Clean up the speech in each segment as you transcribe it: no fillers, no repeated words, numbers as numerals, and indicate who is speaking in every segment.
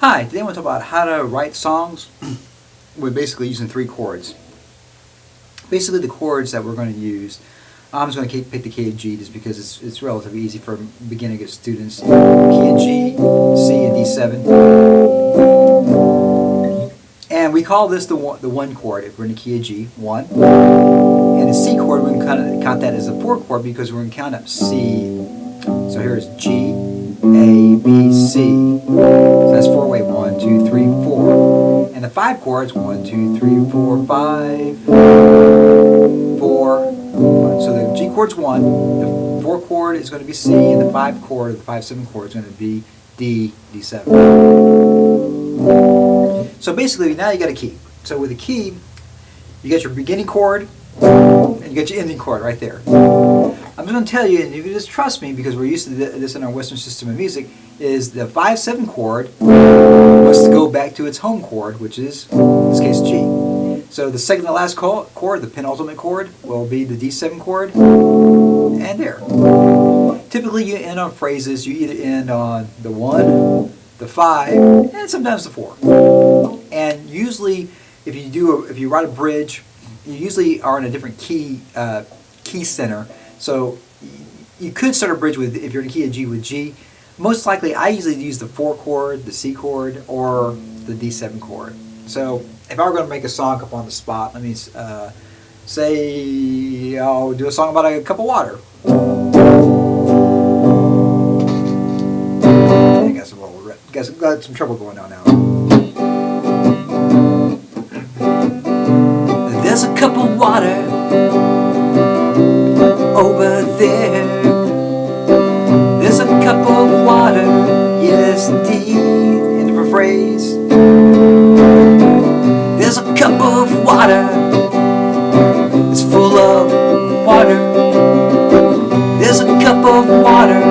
Speaker 1: Hi, today I want to talk about how to write songs with basically using 3 chords. Basically the chords that we're going to use, I'm just going to pick the key of G just because it's relatively easy for beginning students. Key of G, C, and D7. And we call this the 1 chord if we're in the key of G, 1. And the C chord, we can count that as a 4 chord because we're going to count up C. So here's G, A, B, C. So that's 4-way, 1, 2, 3, 4. And the 5 chords, 1, 2, 3, 4, 5, 4, 1. So the G chord's 1, the 4 chord is going to be C, and the 5 chord, the 5-7 chord is going to be D, D7. So basically now you got a key. So with a key, you got your beginning chord, and you got your ending chord right there. I'm just going to tell you, and you can just trust me because we're used to this in our Western system of music, is the 5-7 chord must go back to its home chord, which is, in this case, G. So the second to last chord, the penultimate chord, will be the D7 chord, and there. Typically you end on phrases, you either end on the 1, the 5, and sometimes the 4. And usually, if you write a bridge, you usually are in a different key center. So you could start a bridge with, if you're in the key of G, with G. Most likely, I usually use the 4 chord, the C chord, or the D7 chord. So if I were going to make a song up on the spot, let me say I'll do a song about a cup of water. I got some trouble going on now. There's a cup of water over there. There's a cup of water, yes indeed, in the phrase. There's a cup of water, it's full of water. There's a cup of water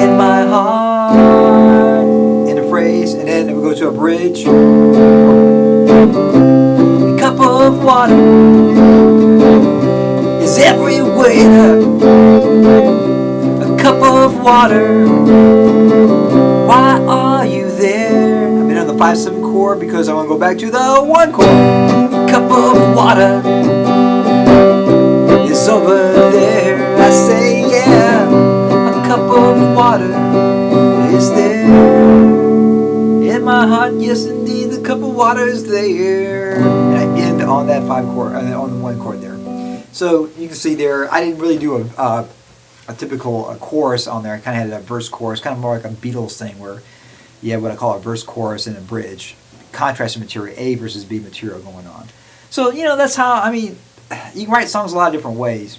Speaker 1: in my heart, in the phrase. And then we go to a bridge. A cup of water is everywhere. A cup of water, why are you there? I've been on the 5-7 chord because I want to go back to the 1 chord. A cup of water is over there. I say yeah, a cup of water is there in my heart. Yes indeed, the cup of water is there. And I end on that 5 chord, on the 1 chord there. So you can see there, I didn't really do a typical chorus on there. I kind of had a verse chorus, kind of more like a Beatles thing where you have what I call a verse chorus and a bridge. Contrasting material, A versus B material going on. So, that's how, you can write songs a lot of different ways.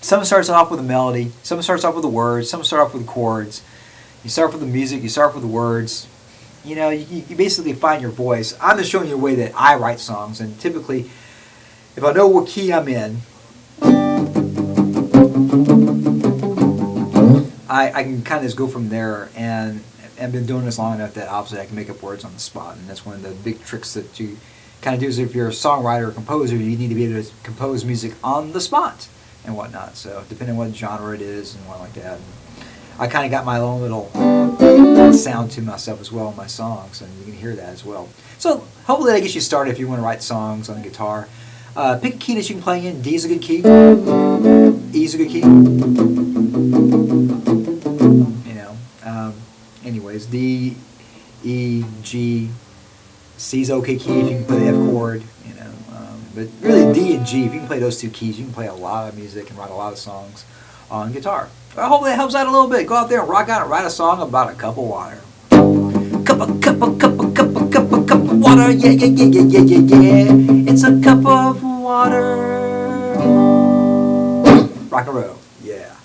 Speaker 1: Some starts off with a melody, some starts off with the words, some start off with the chords. You start off with the music, you start off with the words. You basically find your voice. I'm just showing you a way that I write songs, and typically, if I know what key I'm in, I can kind of just go from there, and I've been doing this long enough that obviously I can make up words on the spot, and that's one of the big tricks that you kind of do. Is if you're a songwriter or composer, you need to be able to compose music on the spot and whatnot. So depending on what genre it is and what like that, and I kind of got my own little sound to myself as well in my songs, and you can hear that as well. So hopefully that gets you started if you want to write songs on the guitar. Pick a key that you can play in. D is a good key. E is a good key. Anyways, D, E, G, C is okay key if you can play the F chord. But really D and G, if you can play those 2 keys, you can play a lot of music and write a lot of songs on guitar. I hope that helps out a little bit. Go out there and rock out and write a song about a cup of water. Cup of water, yeah, yeah, yeah, yeah, yeah, yeah, yeah. It's a cup of water. Rock and roll, yeah.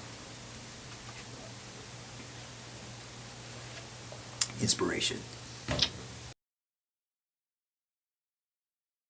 Speaker 1: Inspiration.